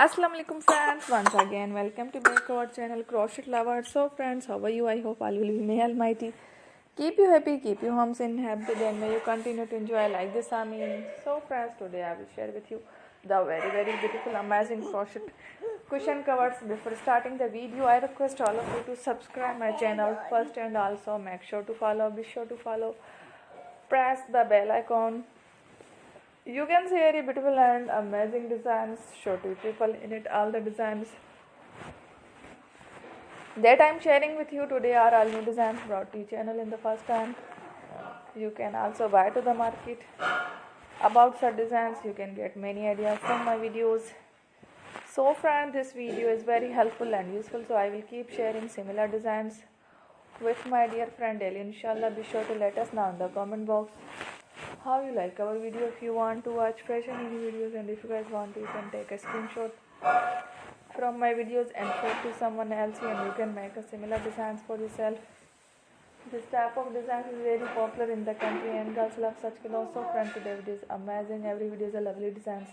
Assalamu alaikum friends, once again welcome to back to our channel Crochet Lovers. So friends, how are you? I hope all will be may Almighty keep you happy, keep you homes in happy, then may you continue to enjoy like this. I mean, so friends, today I will share with you the very beautiful amazing crochet cushion covers. Before starting the video, I request all of you to subscribe my channel first, and also make sure to follow, be sure to follow, press the bell icon. You can see very beautiful and amazing designs. Show to people in it all the designs that I am sharing with you today are all new designs brought to channel in the first time. You can also buy to the market about such designs. You can get many ideas from my videos. So friend, this video is very helpful and useful, so I will keep sharing similar designs with my dear friend daily. Inshallah, be sure to let us know in the comment box how you like our video. If you want to watch fresh and new videos, and if you guys want to, you can take a screenshot from my videos and share to someone else, and you can make a similar designs for yourself. This type of design is very popular in the country and girls love such clothes. So friend, today video is amazing. Every video is a lovely designs.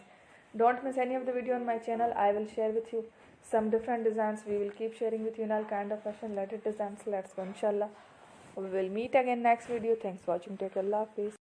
Don't miss any of the video on my channel. I will share with you some different designs. We will keep sharing with you in all kind of fashion related designs. Let's go, inshallah. We will meet again next video. Thanks for watching. Take care. Allah Hafiz.